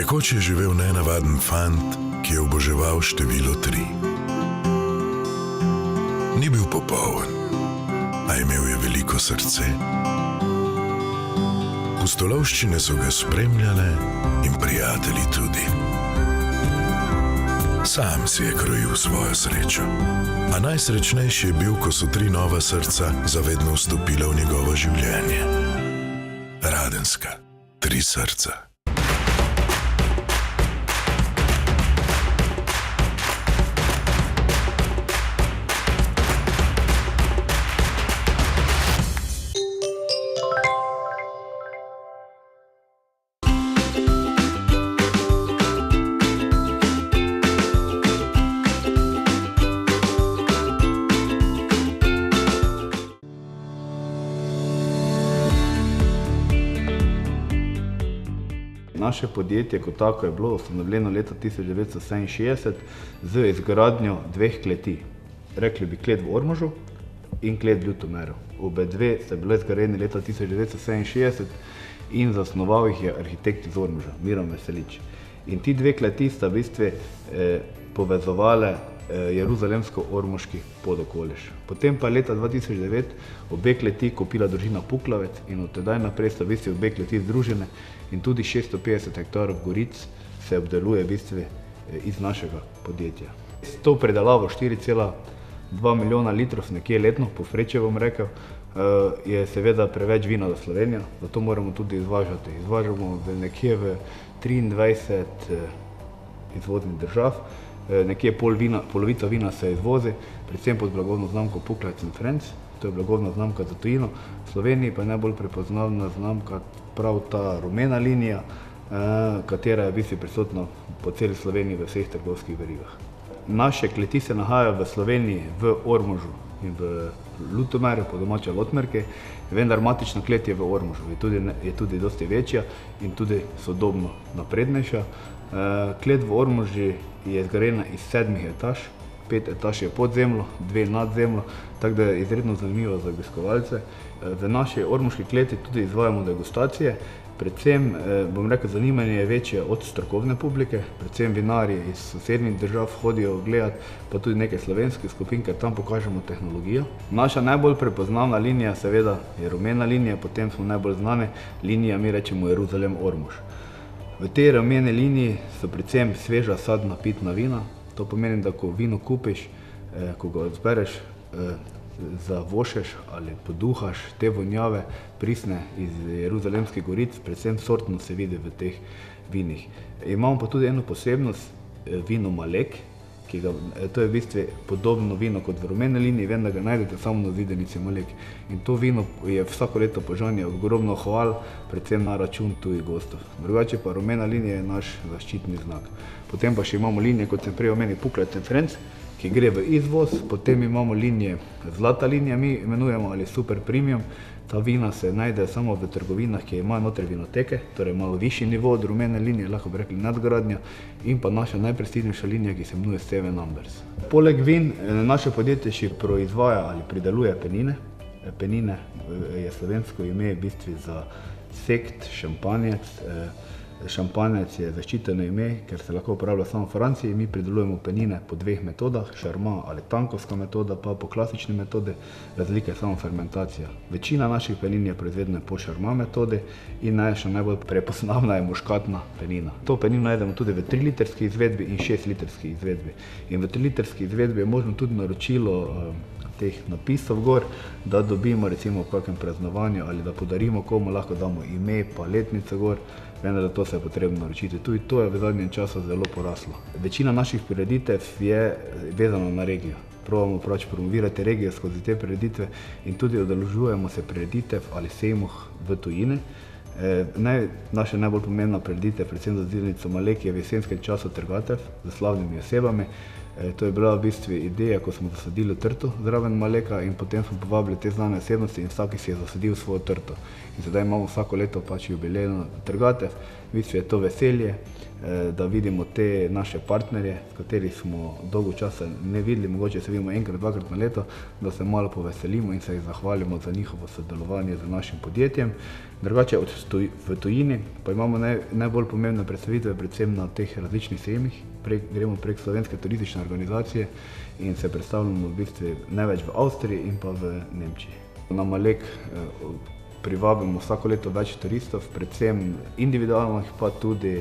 Nekoč je živel nenavaden fant, ki je oboževal število 3. Ni bil popoln, a imel je veliko srce. Pustolovščine so ga spremljale in prijatelji tudi. Sam si je krojil svojo srečo, a najsrečnejši je bil, ko so 3 nova srca zavedno vstopila v njegovo življenje. Radenska, 3 srca. Naše podjetje kot tako je bilo ustanovljeno leta 1967 z izgradnjo 2 kleti. Rekli bi klet v Ormožu in klet v Ljutomeru. Obe dve sta bile zgrajeni leta 1967 in zasnoval jih je arhitekt iz Ormoža, Miran Veselič. In ti 2 kleti sta v bistvu povezovale jeruzalemsko-ormoški podokoliš. Potem pa leta 2009 obe kleti kupila družina Puklavec in od tedaj naprej sta v bistvu obe kleti združene in tudi 650 hektarov goric se obdeluje v bistvu iz našega podjetja. S to predelavo 4,2 milijona litrov nekje letno, povprečje bom rekel, je seveda preveč vina za Slovenijo, zato moramo tudi izvažati. Izvažamo nekje v 23 izvoznih držav. Nekje polovica vina se izvozi, predvsem pod blagovno znamko Puklavec & Friends, to je blagovna znamka za tujino. V Sloveniji pa je najbolj prepoznavna znamka prav ta rumena linija, katera je v bistvu prisotna po celi Sloveniji v vseh trgovskih verigah. Naše kleti se nahajajo v Sloveniji, v Ormožu in v Ljutomeru, po domače Lotmerke, vendar matična klet je v Ormožu, je tudi dosti večja in tudi sodobno naprednejša. Klet v Ormožu je zgrajena iz 7 etaž, 5 etaž je pod zemljo, 2 nad zemljo, tako da je izredno zanimivo za obiskovalce. V naši ormoški kleti tudi izvajamo degustacije, predvsem, bom rekel, zanimanje je večje od strokovne publike, predvsem vinarji iz sosednjih držav hodijo gledati, pa tudi nekaj slovenskih skupin, ker tam pokažemo tehnologijo. Naša najbolj prepoznavna linija seveda je rumena linija, potem smo najbolj znane linija, mi rečemo Jeruzalem-Ormož. V tej rumeni liniji so predvsem sveža sadna pitna vina, to pomeni, da ko vino kupiš, ko ga zbereš, zavošeš ali poduhaš te vonjave pristne iz jeruzalemskih goric, predvsem sortno se vidi v teh vinih. Imamo pa tudi eno posebnost, vino Malek, to je v bistvu podobno vino kot v rumeni liniji, vendar ga najdete samo na zidanici Malek. In to vino je vsako leto požanje ogromno hval, predvsem na račun tujih gostov. Drugače pa rumena linija je naš zaščitni znak. Potem pa še imamo linije, kot sem prej omenil, Puklavec & Friends, ki gre v izvoz, potem imamo linije zlata linija, mi imenujemo, ali super premium. Ta vina se najde samo v trgovinah, ki imajo noter vinoteke, torej malo višji nivo od rumene linije, lahko bi rekli nadgradnja, in pa naša najprestižnejša linija, ki se imenuje Seven Numbers. Poleg vin naše podjetje še proizvaja ali prideluje penine. Penine je slovensko ime v bistvu za sekt, šampanjec. Šampanjec je zaščiteno ime, ker se lahko uporablja samo v Franciji. Mi pridelujemo penine po 2 metodah, šarma ali tankovska metoda, pa po klasični metodi, razlika je samo fermentacija. Večina naših penin je proizvedena po šarma metodi in najbolj prepoznavna je muškatna penina. To penino najdemo tudi v 3-litrski izvedbi in 6-litrski izvedbi. In v 3-litrski izvedbi je možno tudi naročilo teh napisov gor, da dobimo recimo v kakšnem praznovanju ali da podarimo komu, lahko damo ime pa letnico gor, vendar da to se je potrebno naročiti. Tudi to je v zadnjem času zelo poraslo. Večina naših prireditev je vezana na regijo. Probamo promovirati regijo skozi te prireditve in tudi udeležujemo se prireditev ali sejmov v tujini. Naša najbolj pomembna prireditev, predvsem za zidanico Malek, je v jesenskem času trgatev z slavnimi osebami. To je bila v bistvu ideja, ko smo zasadili trto zraven Maleka in potem smo povabili te znane osebnosti in vsak si je zasadil svojo trto. In sedaj imamo vsako leto pač jubilejno trgatev, v bistvu je to veselje, da vidimo te naše partnerje, s kateri smo dolgo časa ne videli, mogoče se vidimo enkrat, dvakrat na leto, da se malo poveselimo in se jih zahvalimo za njihovo sodelovanje z našim podjetjem. Drugače v tujini pa imamo najbolj pomembne predstavitve, predvsem na teh različnih sejmih. Gremo prek Slovenske turistične organizacije in se predstavljamo v bistvu največ v Avstriji in pa v Nemčiji. Na Malek privabimo vsako leto več turistov, predvsem individualnih, pa tudi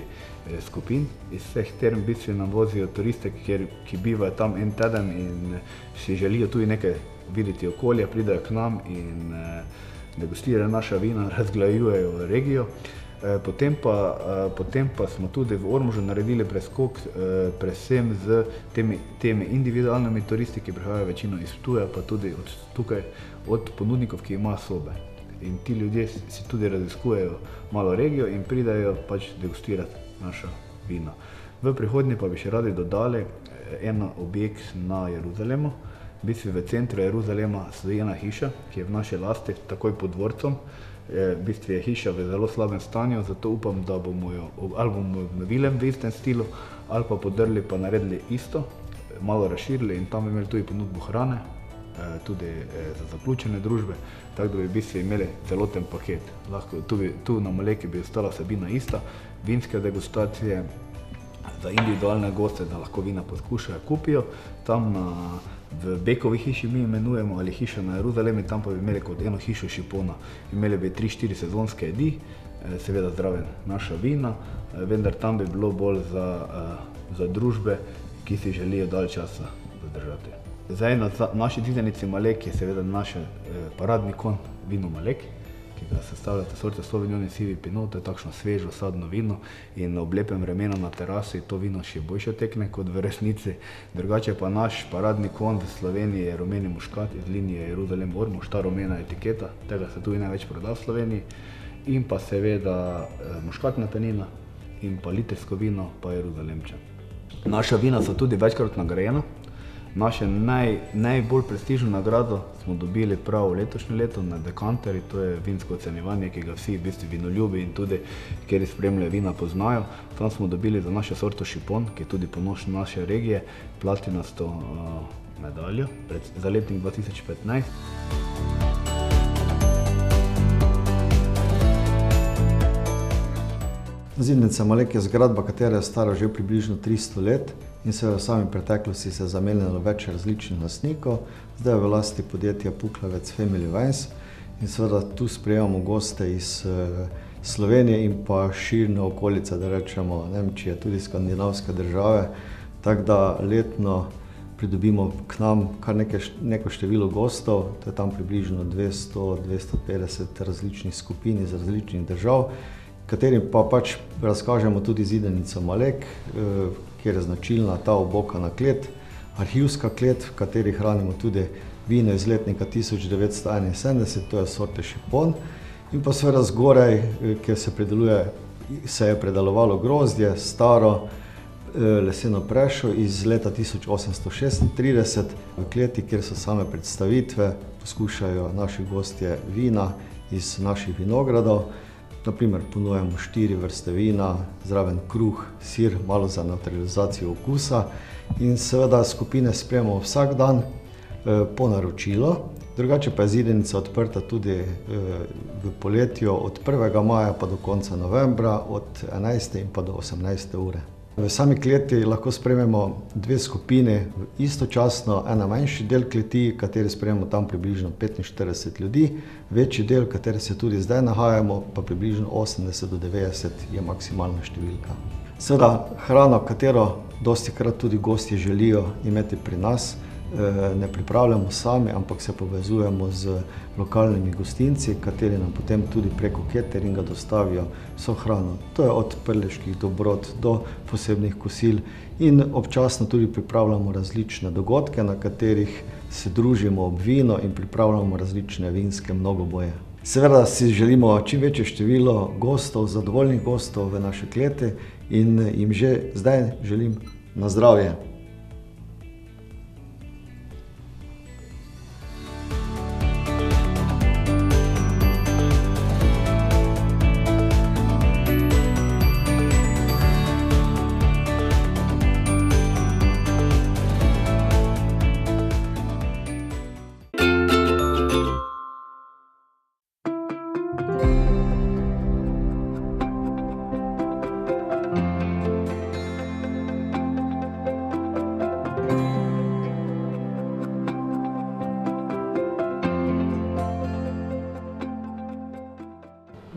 skupin. Iz vseh term v bistvu nam vozijo turiste, ki bivajo tam en teden in si želijo tudi nekaj videti okolja, pridajo k nam in degustirajo naša vina, razglajujejo regijo. Potem pa smo tudi v Ormožu naredili preskok predvsem z temi individualnimi turisti, ki prihajajo večino iz Ptuja, pa tudi od ponudnikov, ki imajo sobe. In ti ljudje si tudi raziskujejo malo regijo in pridajo pač degustirati naša vina. V prihodnje pa bi še radi dodali en objekt na Jeruzalemu. V bistvu v centru Jeruzalema stoji ena hiša, ki je v naši lasti, takoj pod dvorcom. V bistvu je hiša v zelo slabem stanju, zato upam, da bomo jo ali bomo obnovili v istem stilu, ali pa podrli pa naredili isto, malo razširili in tam imeli tudi ponudbo hrane, tudi za zaključene družbe, tako da bi v bistvu imeli celoten paket. Lahko tu na Maleki bi ostala vsebina ista, vinske degustacije za individualne goste, da lahko vina poskušajo, kupijo. Tam v Bekovi hiši mi imenujemo ali hiša na Jeruzalemi, tam pa bi imeli kot eno hišo šipona. Imeli bi 3-4 sezonske jedi, seveda zraven naša vina, vendar tam bi bilo bolj za družbe, ki si želijo dalj časa zadržati. Zdaj na naši zidanici Malek je seveda naš paradni konj vino Malek, ki ga sestavljate sorte Sauvignon in Sivi Pinot, to je takšno svežo sadno vino in ob lepem vremenu na terasi to vino še boljše tekne kot v resnici. Drugače pa naš paradni konj v Sloveniji je rumeni muškat iz linije Jeruzalem Ormož, ta rumena etiketa, tega se tudi največ proda v Sloveniji, in pa seveda muškatna penina in pa litrsko vino pa Jeruzalemčan. Naša vina so tudi večkrat nagrajena. Naše najbolj prestižno nagrado smo dobili prav letošnje leto na Dekanteri, to je vinsko ocenjevanje, ki ga vsi v bistvu vinoljubi in tudi, kjer spremljajo vina, poznajo. Tam smo dobili za našo sorto šipon, ki je tudi ponos naše regije, platinasto medaljo za letnik 2015. Zidnica Malek je zgradba, katera je stara že približno 300 let in se v sami preteklosti se je zamenjalo več različnih lastnikov. Zdaj je v lasti podjetja Puklavec Family Wines in seveda tu sprejemamo goste iz Slovenije in pa širne okolice, da rečemo Nemčije, tudi skandinavske države, tako da letno pridobimo k nam kar neko število gostov, to je tam približno 200-250 različnih skupin iz različnih držav, katerim pa pač razkažemo tudi zidanico Malek, kjer je značilna ta obokana klet, arhivska klet, v kateri hranimo tudi vino iz letnika 1971, to je sorte šipon, in pa seveda zgoraj, kjer se je predelovalo grozdje, staro leseno prešo iz leta 1836, v kleti, kjer so same predstavitve, poskušajo naši gostje vina iz naših vinogradov. Naprimer, ponujemo 4 vrste vina, zraven kruh, sir, malo za neutralizacijo okusa in seveda skupine sprejemamo vsak dan po naročilo. Drugače pa je zidanica odprta tudi v poletju od 1. maja pa do konca novembra, od 11. in pa do 18. ure. V sami kleti lahko sprejmemo 2 skupini istočasno, ena manjši del kleti, kateri sprejmemo tam približno 45 ljudi, večji del, kateri se tudi zdaj nahajamo, pa približno 80 do 90 je maksimalna številka. Seveda hrano, katero dostikrat tudi gostje želijo imeti pri nas, ne pripravljamo sami, ampak se povezujemo z lokalnimi gostinci, kateri nam potem tudi preko cateringa dostavijo vso hrano. To je od prleških dobrot do posebnih kosil in občasno tudi pripravljamo različne dogodke, na katerih se družimo ob vino in pripravljamo različne vinske mnogoboje. Seveda si želimo čim večje število gostov, zadovoljnih gostov v naše kleti in jim že zdaj želim na zdravje.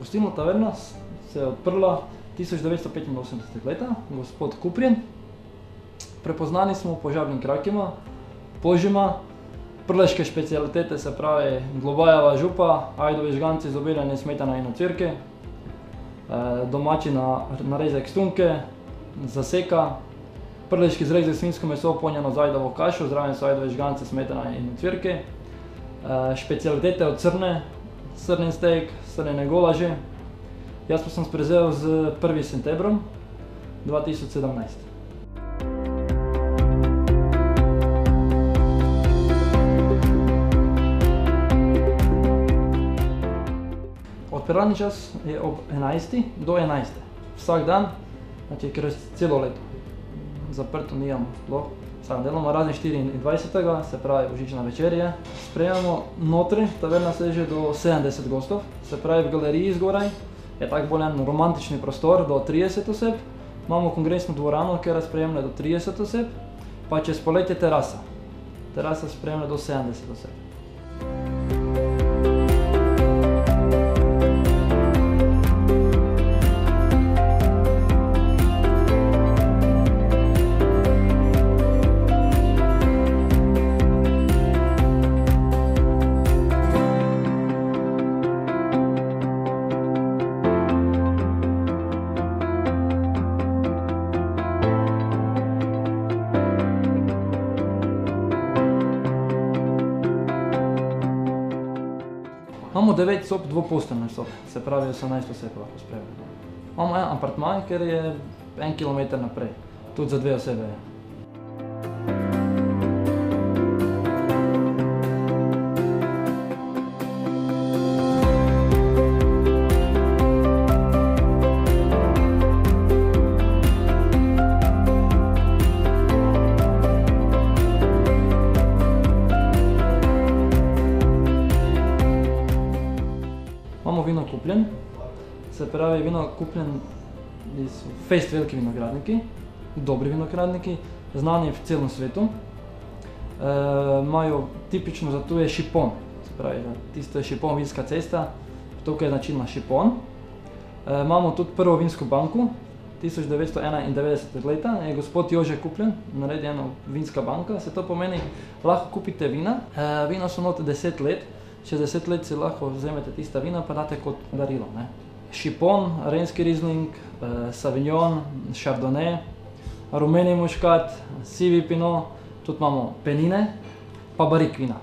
Gostilna taverna se je odprla 1985 leta, gospod Kuprjen. Prepoznani smo po žabnim krakima, požima, prleške specialitete, se pravi globajeva župa, ajdovi žganci z obeljene smetana in ocvirki, domači narezek stunke, zaseka, prleški zrezek svinjsko meso ponjeno z ajdovo kašo, zraven so ajdovi žganci, smetana in ocvirki, specialitete od srne, srnen steak, srnene golaže. Jaz pa sem sprezel z 1. septembrom 2017. Odpiralni čas je ob 11. do 11. Vsak dan, znači celo leto. Zaprto nijamo sploh. Sam delamo razen 24. se pravi božična večerja. Sprejemamo notri, taverna seže do 70 gostov, se pravi v galeriji zgoraj. Je tak bolj en romantični prostor do 30 oseb. Imamo kongresno dvorano, kjer sprejemlja do 30 oseb, pa čez poletje terasa. Terasa sprejemlja do 70 oseb. Imamo 9 sob, dvoposteljne sobe, se pravi 18 oseb lahko sprejemamo. Imamo en apartma, ker je 1 kilometer naprej, tudi za 2 osebe je. Imamo vino kupljen, se pravi vino kupljen iz fejst veliki vinogradniki, dobri vinogradniki, znani v celem svetu. Imajo tipično za to je šipon, se pravi tisto je šipon vinska cesta, tukaj je značilna šipon. Imamo tudi prvo vinsko banko, 1991 leta je gospod Jože Kupljen naredil ena vinska banka, se to pomeni, lahko kupite vina, vina so note 10 let, čez 10 let si lahko vzamete tista vina pa date kot darilo. Šipon, renski rizling, savignon, chardonnay, rumeni muškat, sivi pinot, tudi imamo penine, pa barik vina.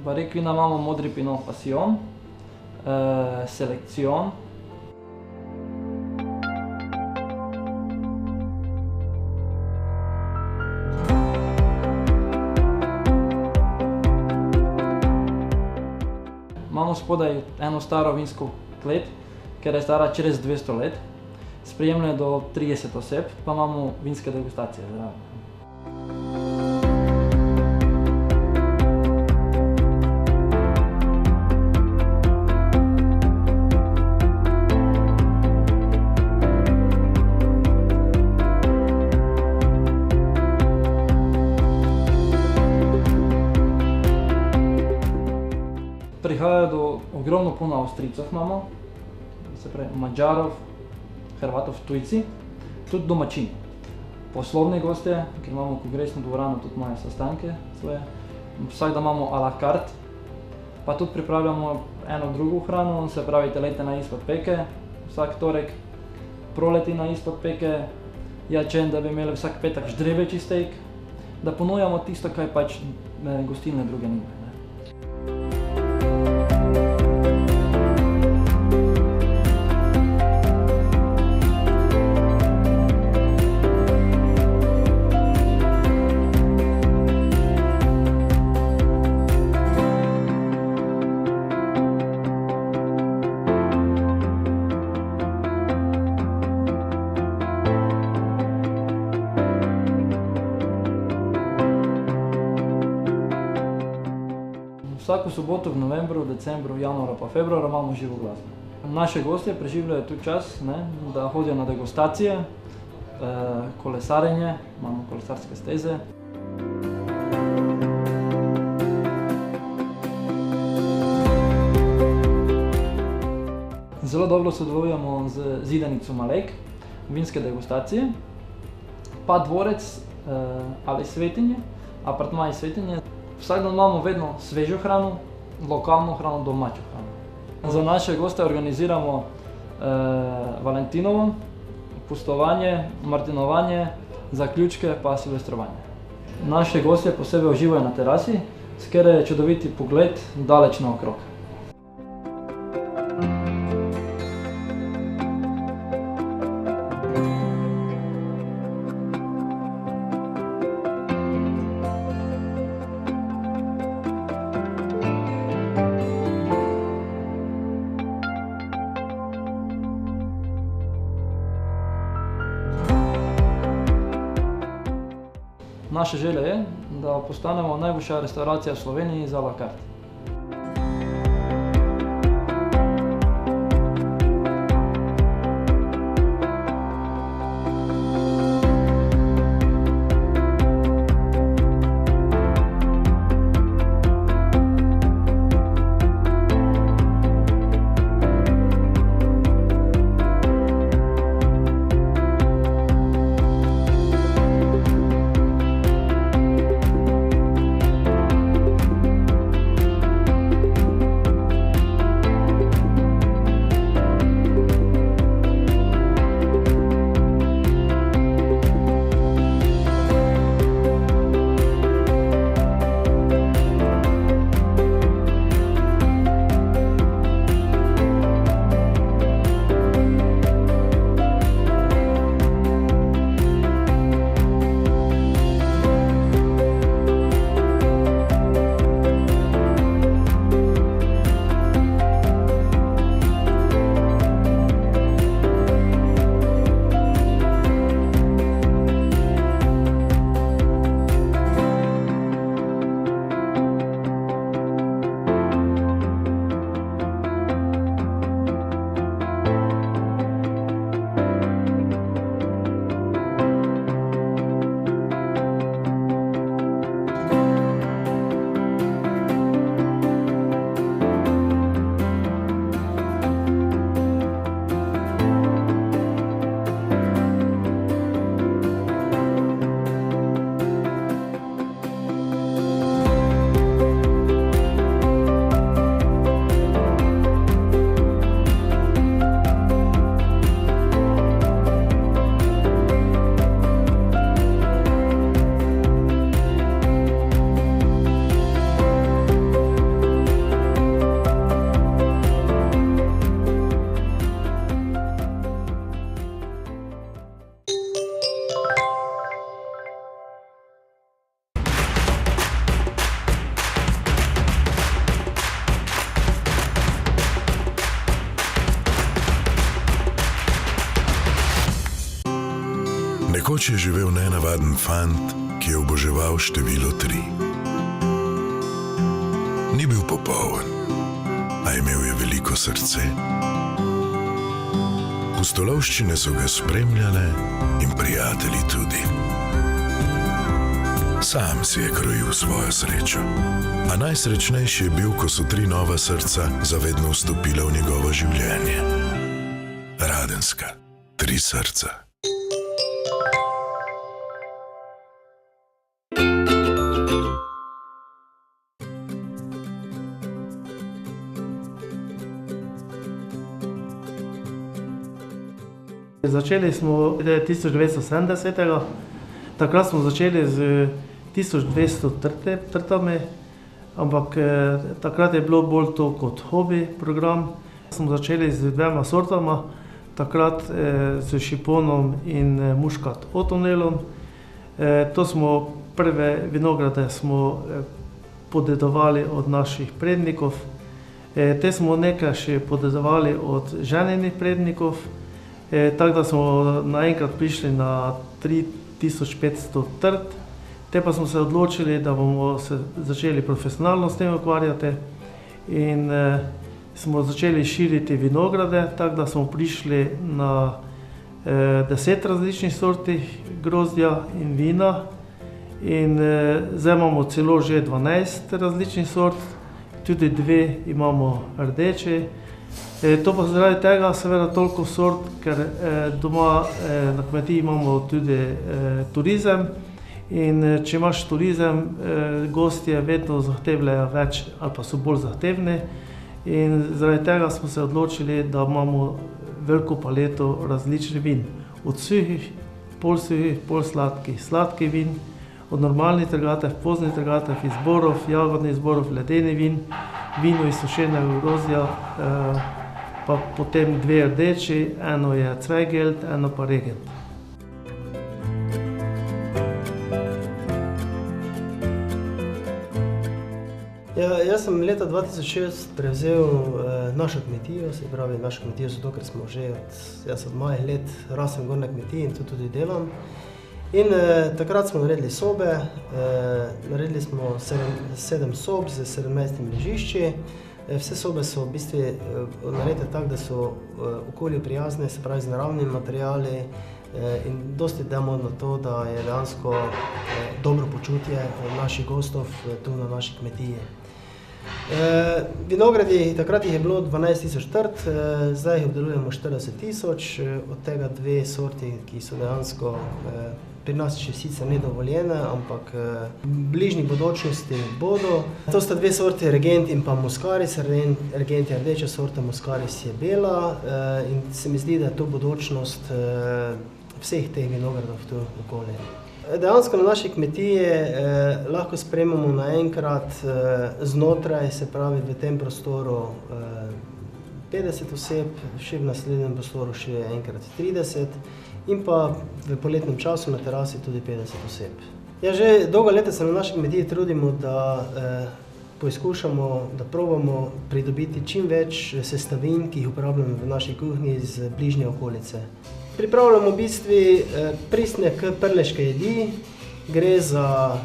Barik vina imamo modri pinot passion, selekcion. Imamo spodaj eno staro vinsko klet, ker je stara čez 200 let. Sprejemlja do 30 oseb, pa imamo vinske degustacije zraven. Prihaja do ogromno puno Avstrijcev imamo, se pravi Mađarov, Hrvatov, tujci, tudi domačini. Poslovni gostje, ker imamo kongresno dvorano, tudi imajo sestanke svoje. Vsak dan imamo a la carte, pa tudi pripravljamo eno drugo hrano, se pravi teletena izpod peke, vsak torek proletina izpod peke, jačen, da bi imeli vsak petek ždrebeči steak, da ponujamo tisto, kaj pač gostilne druge nimajo. Vsako soboto v novembru, decembru, januarju pa februarju imamo živo glasbo. Naše gostje preživljajo tu čas, da hodijo na degustacije, kolesarjenje, imamo kolesarske steze. Zelo dobro sodelujemo z zidanico Malek, vinske degustacije, pa dvorec ali Svetinje, apartmaji Svetinje. Vsak dan imamo vedno svežo hrano, lokalno hrano, domačo hrano. Za naše goste organiziramo Valentinovo, pustovanje, martinovanje, zaključke pa silvestrovanje. Naše gostje posebej uživajo na terasi, s kjer je čudoviti pogled daleč naokrog. Naša želja je, da postanemo najboljša restauracija v Sloveniji za la carte. Nekoč je živel nenavaden fant, ki je oboževal število 3. Ni bil popoln, a imel je veliko srce. Pustolovščine so ga spremljale in prijatelji tudi. Sam si je krojil svojo srečo, a najsrečnejši je bil, ko so 3 nova srca zavedno vstopila v njegovo življenje. Radenska, 3 srca. Začeli smo 1970. Takrat smo začeli z 1200 trtami, ampak takrat je bilo bolj to kot hobi program. Smo začeli z 2 sortama, takrat z šiponom in muškat otonelom. To smo prve vinograde smo podedovali od naših prednikov. Te smo nekaj še podedovali od ženjenih prednikov. Tako da smo naenkrat prišli na 3500 trt. Te pa smo se odločili, da bomo se začeli profesionalno s tem ukvarjati in smo začeli širiti vinograde, tako da smo prišli na 10 različnih sortih grozdja in vina in zdaj imamo celo že 12 različnih sort, tudi 2 imamo rdeče, To pa zaradi tega seveda toliko sort, ker doma na kmetiji imamo tudi turizem in če imaš turizem, gostje vedno zahtevajo več ali pa so bolj zahtevni in zaradi tega smo se odločili, da imamo veliko paleto različnih vin. Od suhih, pol sladkih, sladkih vin, od normalnih trgatev, poznih trgatev, izborov, jagodnih izborov, ledeni vin, vino iz sušenega grozdja, pa potem dve rdeči, eno je Zweigelt, eno pa Regent. Jaz sem leta 2006 prevzel našo kmetijo, se pravi našo kmetijo zato, ker smo že od mojih let rasem gor na kmetiji in tudi delam. In takrat smo naredili sobe, naredili smo 7 sob z 17 ležišči. Vse sobe so v bistvu naredite tako, da so okolju prijazne, se pravi z naravnimi materiali in dosti damo na to, da je dejansko dobro počutje naših gostov tu na naši kmetiji. Vinogradi, takrat jih je bilo 12.000 trt, zdaj jih obdelujemo 40.000, od tega 2 sorti, ki so dejansko pri nas še sicer nedovoljene, ampak v bližnji bodočnosti bodo. To sta 2 sorti, Regent in pa Muscaris. Regent je rdeča sorta, Muscaris je bela in se mi zdi, da je to bodočnost vseh teh vinogradov tu okoli. Dejansko na naši kmetiji lahko sprejmemo naenkrat znotraj, se pravi v tem prostoru 50 oseb, še v naslednjem prostoru še enkrat 30 in pa v poletnem času na terasi tudi 50 oseb. Ja, že dolga leta se na naši kmetiji trudimo, da poizkušamo, da probamo pridobiti čim več sestavin, ki jih uporabljamo v naši kuhinji iz bližnje okolice. Pripravljamo v bistvu pristne prleške jedi. Gre za,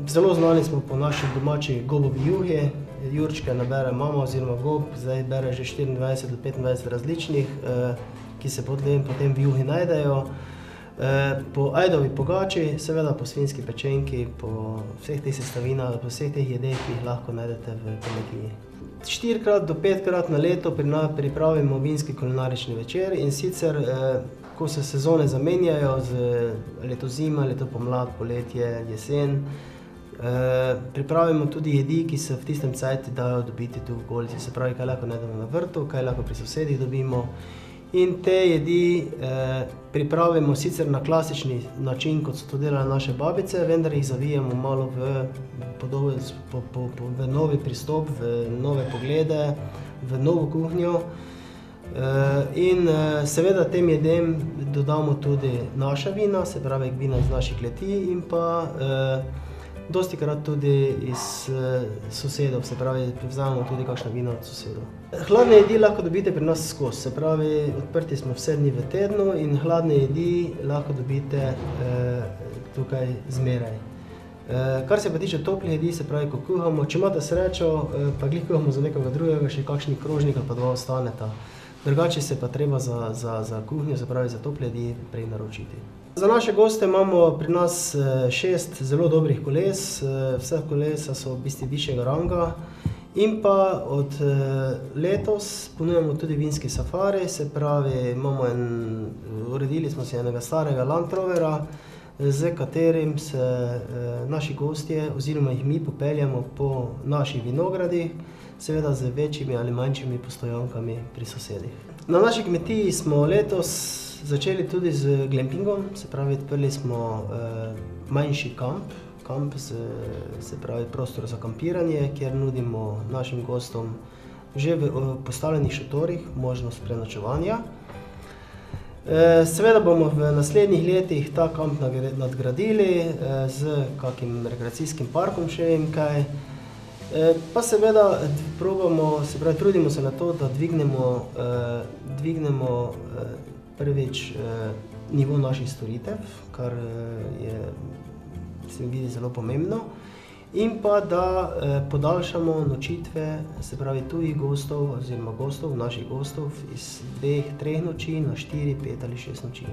zelo znani smo po naši domači gobovi juhi. Jurčke nabere mama oziroma gob, zdaj bere že 24 do 25 različnih, ki se potem v juhi najdejo. Po ajdovi pogači, seveda po svinjski pečenki, po vseh teh sestavinah, po vseh teh jedeh, ki jih lahko najdete v kmetiji. 4 do 5 na leto pripravimo vinski kulinarični večer in sicer, ko se sezone zamenjajo, leto zima, leto pomlad, poletje, jesen, pripravimo tudi jedi, ki se v tistem cajtu dajo dobiti tu v okolici, se pravi, kaj lahko najdemo na vrtu, kaj lahko pri sosedih dobimo. In te jedi pripravimo sicer na klasični način, kot so to delale naše babice, vendar jih zavijamo malo v novi pristop, v nove poglede, v novo kuhinjo. In seveda tem jedem dodamo tudi naša vina, se pravi vina iz naših kleti in pa dostikrat tudi iz sosedov, se pravi vzamemo tudi kakšna vina od sosedov. Hladne jedi lahko dobite pri nas skozi, se pravi odprti smo vse dni v tednu in hladne jedi lahko dobite tukaj zmeraj. Kar se pa tiče toplih jedi, se pravi, ko kuhamo, če imate srečo, pa glih kuhamo za nekoga drugega, še kakšni krožnik ali pa 2 ostaneta. Drugače se pa treba za kuhnjo, se pravi za tople jedi, prej naročiti. Za naše goste imamo pri nas 6 zelo dobrih koles, vse kolesa so v bistvu višjega ranga. In pa od letos ponujamo tudi vinski safari, se pravi, uredili smo si enega starega Land Rovera, z katerim se naši gostje oziroma jih mi popeljamo po naših vinogradih, seveda z večjimi ali manjšimi postojankami pri sosedih. Na naši kmetiji smo letos začeli tudi z glampingom, se pravi, odprli smo manjši kamp, se pravi prostor za kampiranje, kjer nudimo našim gostom že v postavljenih šotorih možnost prenočevanja. Seveda bomo v naslednjih letih ta kamp nadgradili z kakim rekreacijskim parkom še in kaj. Pa seveda trudimo se na to, da dvignemo prvič nivo naših storitev, kar se mi vidi zelo pomembno, in pa da podaljšamo nočitve, se pravi tujih gostov oziroma naših gostov iz 2-3 noči na 4, 5 ali 6 noči.